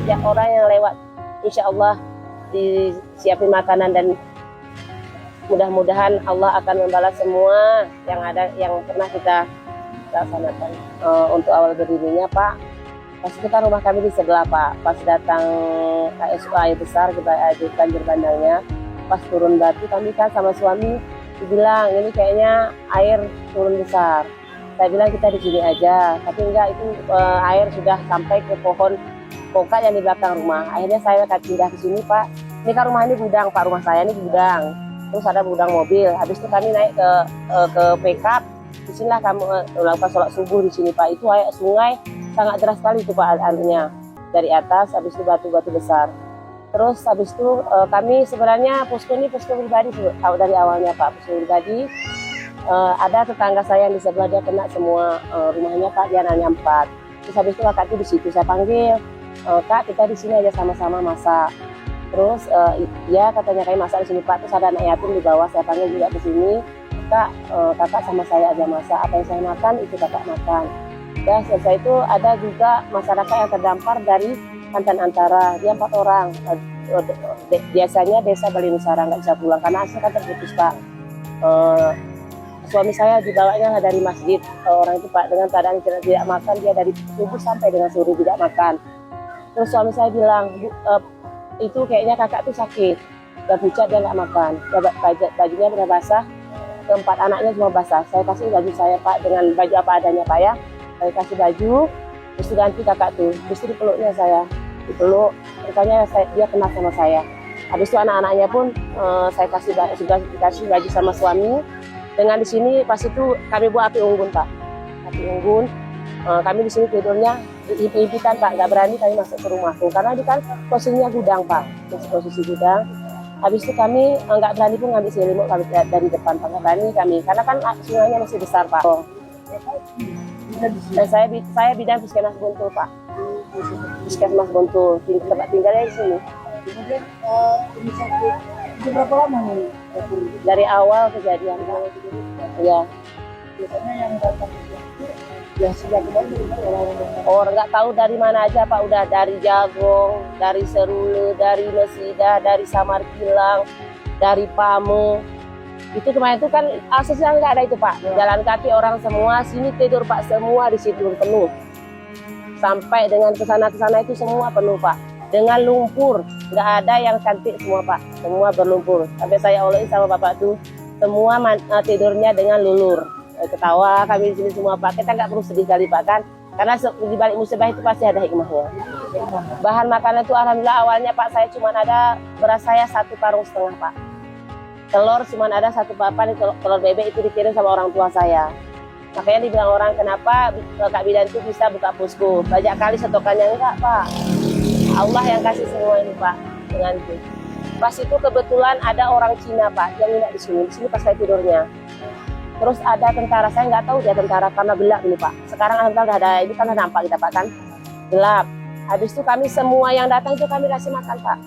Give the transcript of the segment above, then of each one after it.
Ya, orang yang lewat, insya Allah disiapin makanan dan mudah-mudahan Allah akan membalas semua yang ada yang pernah kita laksanakan. Untuk awal berdirinya Pak, pas itu kan rumah kami di sebelah Pak, pas datang KSU air besar di banjir bandangnya, pas turun batu kami kan sama suami dibilang ini kayaknya air turun besar. Saya bilang kita di sini aja, tapi enggak, itu air sudah sampai ke pohon pokok yang di belakang rumah. Akhirnya saya akan pindah ke sini Pak. Ini kan rumah ini gudang Pak, rumah saya ini gudang. Terus ada gudang mobil. Habis itu kami naik ke pickup. Di sinilah kami melakukan sholat subuh di sini Pak. Itu air sungai sangat deras sekali itu Pak airnya dari atas. Habis itu batu-batu besar. Terus habis itu kami sebenarnya posko ini posko pribadi dari awalnya Pak, posko pribadi. Ada tetangga saya yang di sebelah, dia kena semua rumahnya Pak, dia nanya 4. Terus habis itu kakak itu di situ saya panggil, Kak kita di sini aja sama-sama masak. Terus ya katanya kayak masak di sini Pak. Terus ada anak yatim di bawah, saya panggil juga ke sini, Kak kakak sama saya aja masak, apa yang saya makan itu kakak makan. Dan selesai itu ada juga masyarakat yang terdampar dari Pantan Antara, dia 4 orang. Biasanya desa Bali Nusara nggak bisa pulang karena asli kan terputus Pak. Suami saya dibawanya dari masjid, orang itu Pak dengan keadaan tidak makan, dia dari subuh sampai dengan sore tidak makan. Terus suami saya bilang, itu kayaknya kakak tuh sakit, udah pucat dia nggak makan, bajunya udah basah, keempat anaknya semua basah. Saya kasih baju saya Pak dengan baju apa adanya Pak ya, saya kasih baju, terus ganti kakak tuh, terus dipeluknya saya, dipeluk, rupanya dia kenal sama saya. Habis itu anak-anaknya pun saya sudah dikasih baju sama suami. Dengan di sini pas itu kami buat api unggun Pak, api unggun. Kami di sini tidurnya impitan Pak, nggak berani kami masuk ke rumah tuh karena ini kan posisinya gudang Pak, posisi gudang. Habis itu kami nggak berani pun ngambil selimut kami dari depan Pak, nggak berani kami karena kan sungainya masih besar Pak. Dan saya bidang Puskesmas Guntur Pak, Puskesmas Guntur, tempat tinggalnya di sini. Kemudian ini sakit itu berapa lama nih? Dari awal kejadian Pak. Ya. Biasanya yang datang itu yang sudah kembali orang nggak tahu dari mana aja Pak, udah dari Jagong, dari Serule, dari Mesida, dari Samar Kilang, dari Pame. Itu kemarin itu kan aksesnya nggak ada itu Pak, jalan kaki orang semua, sini tidur Pak, semua di situ penuh. Sampai dengan kesana itu semua penuh Pak, dengan lumpur, nggak ada yang cantik semua Pak, semua berlumpur. Sampai saya olehin sama Bapak tuh, semua tidurnya dengan lulur. Ketawa kami di sini semua Pak, kita nggak perlu sedih kali Pak kan, karena di balik musibah itu pasti ada hikmahnya. Bahan makanan itu alhamdulillah awalnya Pak saya cuma ada beras saya 1,5 karung Pak, telur cuma ada 1 papan, telur bebek itu dikirim sama orang tua saya. Makanya dibilang orang kenapa Kak Bidan itu bisa buka posko, banyak kali stokannya. Enggak Pak, Allah yang kasih semua ini Pak. Dengan itu pas itu kebetulan ada orang Cina Pak yang nginep di sini pas saya tidurnya. Terus ada tentara, saya nggak tahu dia tentara karena gelap ini Pak. Sekarang alhamdulillah udah ada, ini kan nampak kita Pak kan, gelap. Habis itu kami semua yang datang itu kami kasih makan Pak.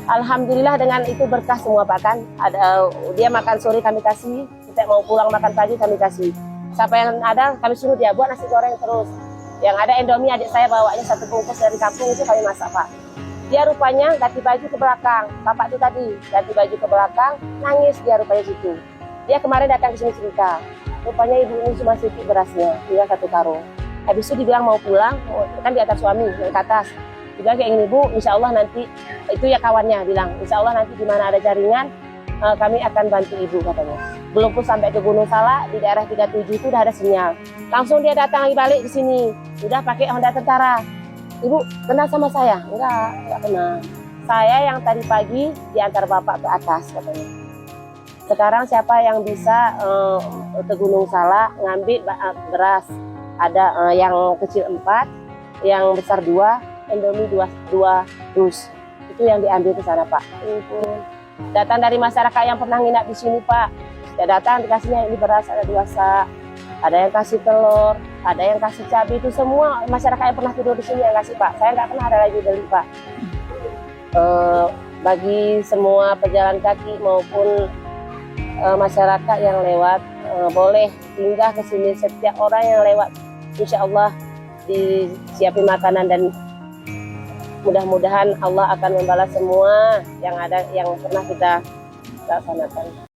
Alhamdulillah dengan itu berkah semua Pak kan. Ada dia makan sore kami kasih, kita mau pulang makan pagi kami kasih. Siapa yang ada kami suruh dia buat nasi goreng terus. Yang ada Indomie adik saya bawanya 1 bungkus dari kampung itu kami masak Pak. Dia rupanya ganti baju ke belakang, bapak itu tadi ganti baju ke belakang, nangis dia rupanya situ. Dia kemarin datang ke sini cerita, rupanya ibu ini cuma sedikit berasnya, tinggal 1 karung. Habis itu dibilang mau pulang, kan di atas suami, yang ke atas. Dibilang kayak gini, Bu, insya Allah nanti, itu ya kawannya bilang, insya Allah nanti di mana ada jaringan, kami akan bantu ibu katanya. Belum pun sampai ke Gunung Salak, di daerah 37 itu udah ada sinyal. Langsung dia datang lagi balik ke sini, udah pakai Honda tentara. Ibu, kenal sama saya? Enggak kenal. Saya yang tadi pagi diantar bapak ke atas katanya. Sekarang siapa yang bisa ke Gunung Salak ngambil beras, ada yang kecil 4, yang besar 2, Indomie 2 dus. Itu yang diambil ke sana Pak. Datang dari masyarakat yang pernah nginap di sini Pak. Sudah datang dikasihnya ini beras ada 2 sak, ada yang kasih telur, ada yang kasih cabai, itu semua masyarakat yang pernah tidur di sini yang kasih Pak. Saya nggak pernah ada lagi beli Pak. Bagi semua pejalan kaki maupun masyarakat yang lewat boleh singgah ke sini. Setiap orang yang lewat insya Allah disiapin makanan dan mudah-mudahan Allah akan membalas semua yang pernah kita laksanakan.